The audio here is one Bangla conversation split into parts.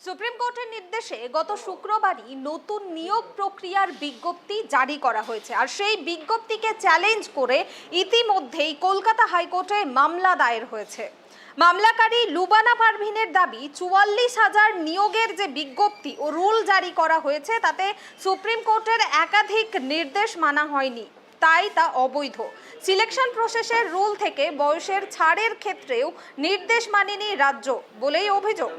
সুপ্রিম কোর্টের নির্দেশে গত শুক্রবারই নতুন নিয়োগ প্রক্রিয়ার বিজ্ঞপ্তি জারি করা হয়েছে। আর সেই বিজ্ঞপ্তিকে চ্যালেঞ্জ করে ইতিমধ্যেই কলকাতা হাইকোর্টে মামলা দায়ের হয়েছে। মামলাকারী লুবানা পারভিনের দাবি ৪৪,০০০ নিয়োগের যে বিজ্ঞপ্তি ও রুল জারি করা হয়েছে তাতে সুপ্রিম কোর্টের একাধিক নির্দেশ মানা হয়নি, তাই তা অবৈধ। সিলেকশন প্রসেসের রুল থেকে বয়সের ছাড়ের ক্ষেত্রেও নির্দেশ মানেনি রাজ্য বলেই অভিযোগ।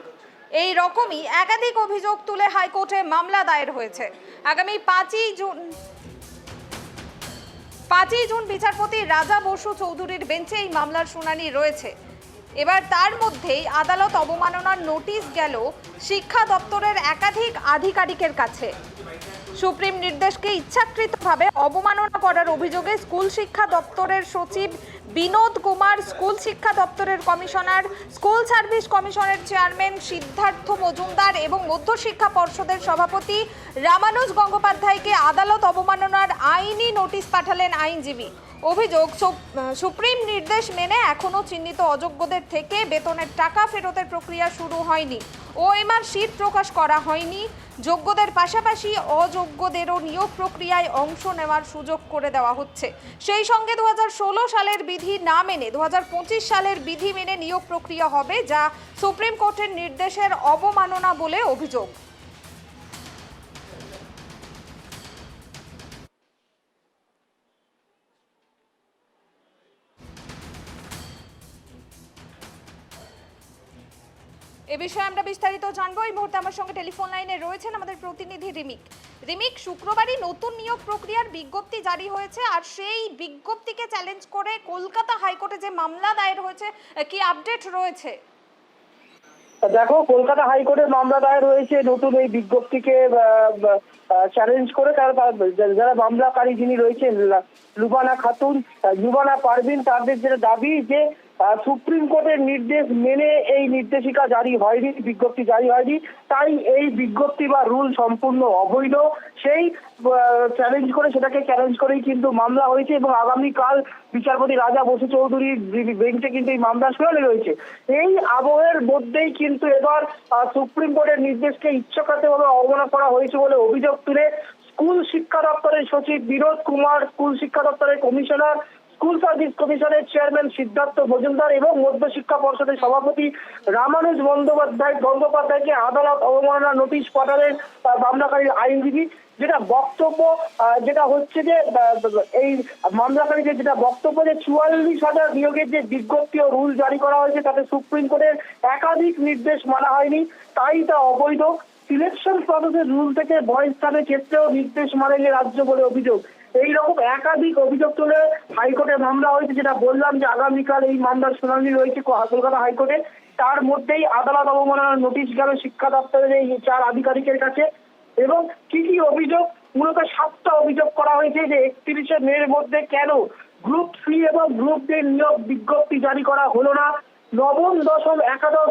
এই রকমই একাধিক অভিযোগ তুলে হাইকোর্টে মামলা দায়ের হয়েছে। আগামী ৫ই জুন বিচারপতি রাজা বসু চৌধুরীর বেঞ্চে এই মামলার শুনানি রয়েছে। এবার তার মধ্যেই আদালত অবমাননার নোটিশ গেল শিক্ষা দপ্তরের একাধিক আধিকারিকের কাছে। সুপ্রিম নির্দেশকে ইচ্ছাকৃতভাবে অবমাননা করার অভিযোগে স্কুল শিক্ষা দপ্তরের সচিব বিনোদ কুমার, স্কুল শিক্ষা দপ্তরের কমিশনার, স্কুল সার্ভিস কমিশনের চেয়ারম্যান সিদ্ধার্থ মজুমদার এবং মধ্যশিক্ষা পর্ষদের সভাপতি রামানুজ গঙ্গোপাধ্যায়কে আদালত অবমাননার আইনি নোটিশ পাঠালেন আইনজীবী। অভিযোগ, সুপ্রিম নির্দেশ মেনে এখনও চিহ্নিত অযোগ্যদের থেকে বেতনের টাকা ফেরতের প্রক্রিয়া শুরু হয়নি। ওএমআর শীট প্রকাশ করা হয়নি। যোগ্যদের পাশাপাশি অযোগ্যদেরও নিয়োগ প্রক্রিয়ায় অংশ নেওয়ার সুযোগ করে দেওয়া হচ্ছে। সেই সঙ্গে 2016 সালের বিধি না মেনে 2025 সালের বিধি মেনে নিয়োগ প্রক্রিয়া হবে, যা সুপ্রিম কোর্টের নির্দেশের অবমাননা বলে অভিযোগ। এ বিষয়ে আমরা বিস্তারিত জানবো। এই মুহূর্তে আমার সঙ্গে টেলিফোন লাইনে রয়েছেন আমাদের প্রতিনিধি রিমিক। শুক্রবারই নতুন নিয়োগ প্রক্রিয়ার বিজ্ঞপ্তি জারি হয়েছে, আর সেই বিজ্ঞপ্তিকে চ্যালেঞ্জ করে কলকাতা হাইকোর্টে যে মামলা দায়ের হয়েছে, কি আপডেট রয়েছে? দেখো, কলকাতা হাইকোর্টে মামলা দায়ের হয়েছে নতুন এই বিজ্ঞপ্তিকে চ্যালেঞ্জ করে। যারা মামলাকারী যিনি রয়েছেন লুবানা খাতুন, লুবানা পারভিন, তাদের যেটা দাবি যে সুপ্রিম কোর্টের নির্দেশ মেনে এই নির্দেশিকা জারি হয়নি, বিজ্ঞপ্তি জারি হয়নি, তাই এই বিজ্ঞপ্তি বা রুল সম্পূর্ণ অবৈধ। সেই সেটাকে চ্যালেঞ্জ করেই কিন্তু মামলা হয়েছে এবং আগামীকাল বিচারপতি রাজা বসু চৌধুরীর বেঞ্চে কিন্তু এই মামলা শুনানি রয়েছে। এই আবহের মধ্যেই কিন্তু এবার সুপ্রিম কোর্টের নির্দেশকে ইচ্ছাকৃতভাবে অবমাননা করা হয়েছে বলে অভিযোগ তুলে স্কুল শিক্ষা দপ্তরের সচিব বিনোদ কুমার, স্কুল শিক্ষা দপ্তরের কমিশনার, স্কুল সার্ভিস কমিশনের চেয়ারম্যান সিদ্ধার্থ মজুমদার এবং মধ্যশিক্ষা পর্ষদের সভাপতি রামানুজ গঙ্গোপাধ্যায়কে আদালত অবমাননার নোটিশ পাঠালেন মামলাকারীর আইনজীবী। যেটা হচ্ছে যে এই মামলাকারীদের যেটা বক্তব্য যে ৪৪,০০০ নিয়োগের যে বিজ্ঞপ্তি ও রুল জারি করা হয়েছে তাতে সুপ্রিম কোর্টের একাধিক নির্দেশ মানা হয়নি, তাই তা অবৈধ। সিলেকশন প্রসেসের রুল থেকে বয়স স্থানের ক্ষেত্রেও নির্দেশ মানেনি রাজ্য বলে অভিযোগ। এইরকম একাধিক অভিযোগ তুলে হাইকোর্টে মামলা হয়েছে। যেটা বললাম যে আগামীকাল এই মামলার শুনানি রয়েছে কলকাতা হাইকোর্টে। তার মধ্যেই আদালত অবমাননার নোটিশ গেল শিক্ষা দপ্তরের এই 4 আধিকারিকের কাছে। এবং কি কি অভিযোগ? মূলত 7টা অভিযোগ করা হয়েছে যে 31শে মের মধ্যে কেন গ্রুপ সি এবং গ্রুপ ডি নিয়োগ বিজ্ঞপ্তি জারি করা হলো না। নবম, দশম, একাদশ,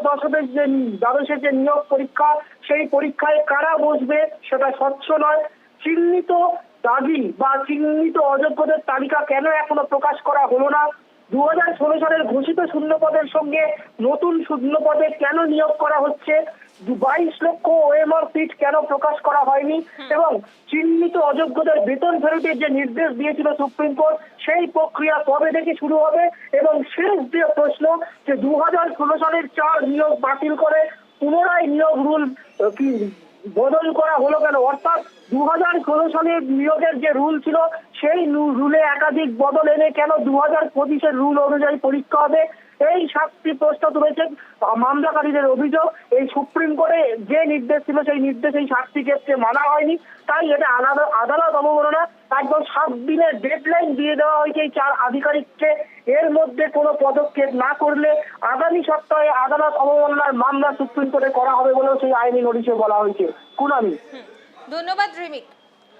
দ্বাদশের যে নিয়োগ পরীক্ষা, সেই পরীক্ষায় কারা বসবে সেটা স্বচ্ছ নয়। চিহ্নিত দাবি বা চিহ্নিত অযোগ্যদের তালিকা কেন এখনো প্রকাশ করা হলো না। 2016 সালের ঘোষিত শূন্যপদের সঙ্গে নতুন শূন্যপদে কেন নিয়োগ করা হচ্ছে। 22 লক্ষ ওএমআর সিট কেন প্রকাশ করা হয়নি। এবং চিহ্নিত অযোগ্যদের বেতন ফেরতের যে নির্দেশ দিয়েছিল সুপ্রিম কোর্ট, সেই প্রক্রিয়া কবে থেকে শুরু হবে। এবং শেষ যে প্রশ্ন যে 2016 সালের 4 নিয়োগ বাতিল করে পুনরায় নিয়োগ রুল কি বদল করা হলো কেন। অর্থাৎ 2016 সালের নিয়োগের যে রুল ছিল সেই রুলে একাধিক বদল এনে কেন 2025-এর রুল অনুযায়ী পরীক্ষা হবে। এই 7টি প্রশ্ন তুলেছেন মামলাকারীদের অভিযোগ। এই সুপ্রিম কোর্টে যে নির্দেশ ছিল সেই নির্দেশ এই 7টি ক্ষেত্রে মানা হয়নি, তাই এটা আদালত অবমাননা। একদম 7 দিনের ডেডলাইন দিয়ে দেওয়া হয়েছে এই 4 আধিকারিককে। এর মধ্যে কোনো পদক্ষেপ না করলে আগামী সপ্তাহে আদালত অবমাননার মামলা সুপ্রিম কোর্টে করা হবে বলেও সেই আইনি নোটিশে বলা হয়েছে। কুনামি, ধন্যবাদ রিমিক।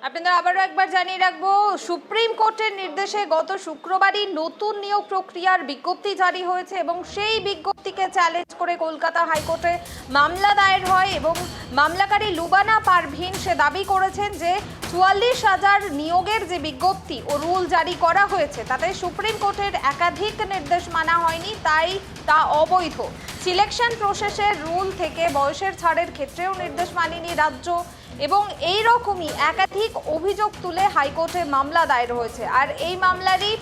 আপনাদের আবারও একবার জানিয়ে রাখবো, সুপ্রিম কোর্টের নির্দেশে গত শুক্রবারই নতুন নিয়োগ প্রক্রিয়ার বিজ্ঞপ্তি জারি হয়েছে এবং সেই বিজ্ঞপ্তিকে চ্যালেঞ্জ করে কলকাতা হাইকোর্টে মামলা দায়ের হয়। এবং মামলাকারী লুবানা পারভিন সে দাবি করেছেন যে ৪৪,০০০ নিয়োগের যে বিজ্ঞপ্তি ও রুল জারি করা হয়েছে তাতে সুপ্রিম কোর্টের একাধিক নির্দেশ মানা হয়নি, তাই তা অবৈধ। সিলেকশন প্রসেসের রুল থেকে বয়সের ছাড়ের ক্ষেত্রেও নির্দেশ মানেনি রাজ্য এবং এই রকমই একাধিক অভিযোগ তুলে হাইকোর্টে মামলা দায়ের হয়েছে। আর এই মামলারই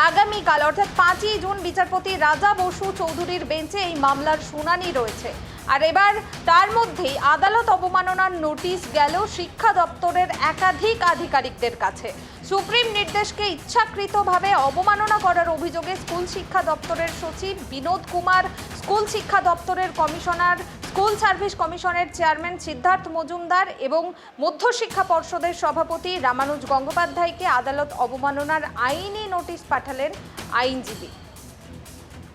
আগামীকাল অর্থাৎ 5ই জুন বিচারপতি রাজা বসু চৌধুরীর বেঞ্চে এই মামলার শুনানি রয়েছে। আর এবার তার মধ্যেই আদালত অবমাননার নোটিশ গেল শিক্ষা দপ্তরের একাধিক আধিকারিকদের কাছে। সুপ্রিম নির্দেশকে ইচ্ছাকৃতভাবে অবমাননা করার অভিযোগে স্কুল শিক্ষা দপ্তরের সচিব বিনোদ কুমার, স্কুল শিক্ষা দপ্তরের কমিশনার, স্কুল সার্ভিস কমিশনের চেয়ারম্যান সিদ্ধার্থ মজুমদার এবং মধ্যশিক্ষা পর্ষদের সভাপতি রামানুজ গঙ্গোপাধ্যায়কে আদালত অবমাননার আইনি নোটিশ পাঠালেন আইনজীবী।